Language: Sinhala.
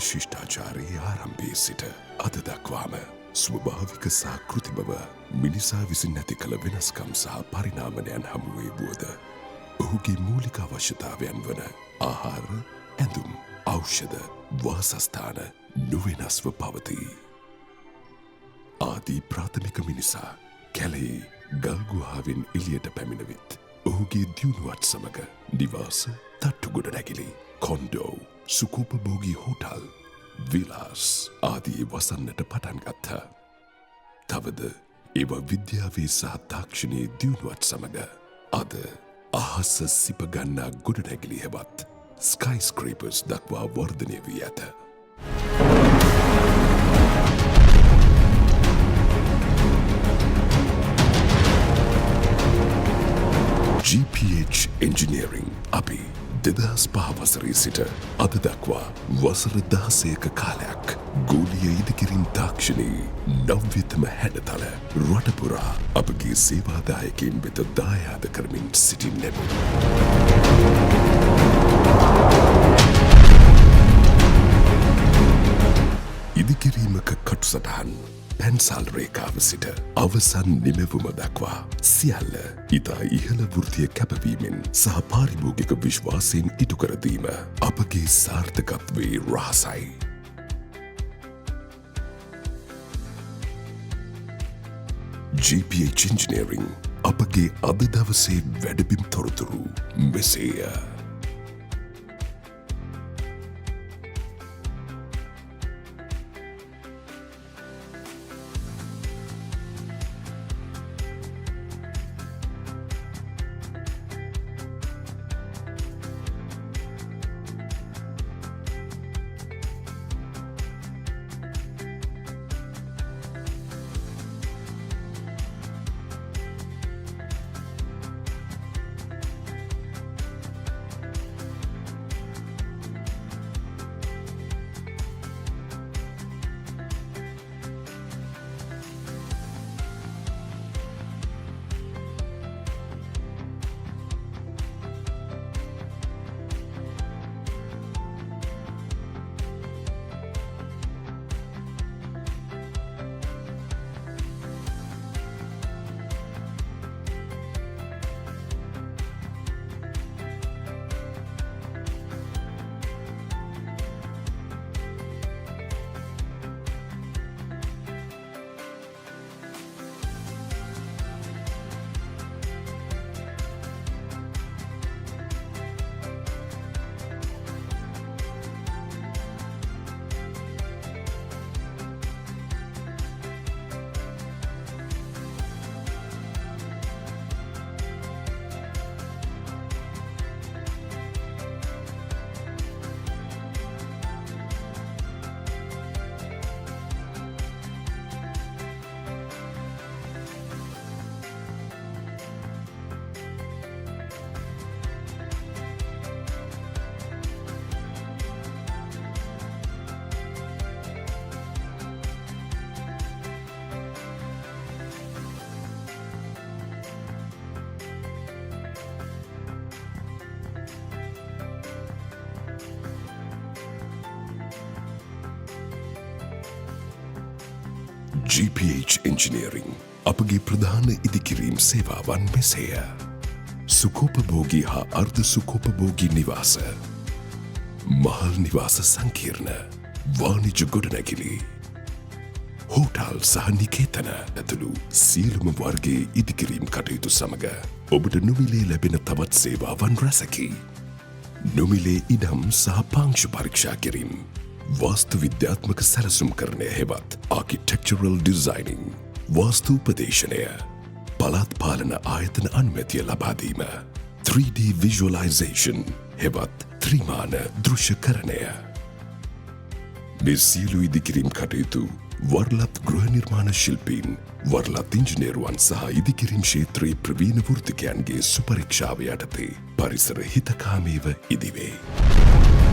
ශිෂ්ටාචාරයේ ආරම්භයේ සිට අද දක්වාම ස්වභාවික සහ කෘතිමව මිනිසා විසින් ඇති කළ වෙනස්කම් සහ පරිණාමනයන් හමුවේ වුවද ඔහුගේ මූලික අවශ්‍යතාවයන් වන ආහාර, ඇඳුම්, ඖෂධ, වාසස්ථාන නොවෙනස්ව පවතී. ආදී ප්‍රාථමික මිනිසා කැලේ ගල්ගුහාවෙන් එළියට පැමිණ විත් ඔහුගේ දියුණුවත් සමග නිවාස, තට්ටු ගොඩනැගිලි, කොන්ඩෝ, සුකෝපභෝගී හෝටල්, විලාස් ආදී වසන්නට පටන් ගත්තා. තවද ඒවා විද්‍යාවේ සහ තාක්ෂණයේ දියුණුවත් සමග අද අහස සිපගන්නා ගොඩනැගිලි හෙවත් ස්කයිස්ක්‍රේපර්ස් දක්වා වර්ධනය වී ඇත. GPH Engineering අපි 2005 වසරේ සිට අද දක්වා වසර 16ක කාලයක් ගෝලීය ඉදිකිරීම් තාක්ෂණයේ නව්‍යතම හැඩතල රට පුරා අපගේ සේවාදායකයින් වෙත දායාද කරමින් සිටින්නෙමු. ඉදිකිරීමක කටුසටහන් පැන්සල් රේඛාව සිට අවසන් නිමැවුම දක්වා සියල්ල ඉතා ඉහළ වෘත්තීය කැපවීමෙන් සහ පාරිභෝගික විශ්වාසයෙන් ඉටු කර දීම අපගේ සාර්ථකත්වයේ රහසයි. GPH Engineering අපගේ අද දවසේ වැඩබිම් තොරතුරු මෙසේය. GPH Engineering අපගේ ප්‍රධාන ඉදිකිරීම් සේවාවන් මෙසේය. සුකෝපභෝගී හා අර්ධ සුකෝපභෝගී නිවාස, මහල් නිවාස සංකීර්ණ, වාණිජ ගොඩනැගිලි, හෝටල් සහ නිකේතන ඇතුළු සියලුම වර්ගයේ ඉදිකිරීම් කටයුතු සමග ඔබට නොමිලේ ලැබෙන තවත් සේවාවන් රැසකි. නොමිලේ ඉඩම් සහ පාංශු පරීක්ෂා කිරීම, වාස්තු විද්‍යාත්මක සැලසුම් කරණය හෙවත් ආකිටෙක්චරල් ඩිසයිනිං, වාස්තු උපදේශනය, පළාත් පාලන ආයතන අනුමැතිය ලබාදීම, 3D visualization හෙවත් ත්‍රිමාන දෘශ්‍යකරණය. මේ සියලු ඉදිකිරීම් කටයුතු වර්ලත් ගෘහ නිර්මාණ ශිල්පීන්, වර්ලත් ඉංජිනේරුවන් සහ ඉදිකිරීම් ක්ෂේත්‍රයේ ප්‍රවීණ වෘත්තිකයන්ගේ සුපරීක්ෂාව යටතේ පරිසර හිතකාමීව ඉදිවේ.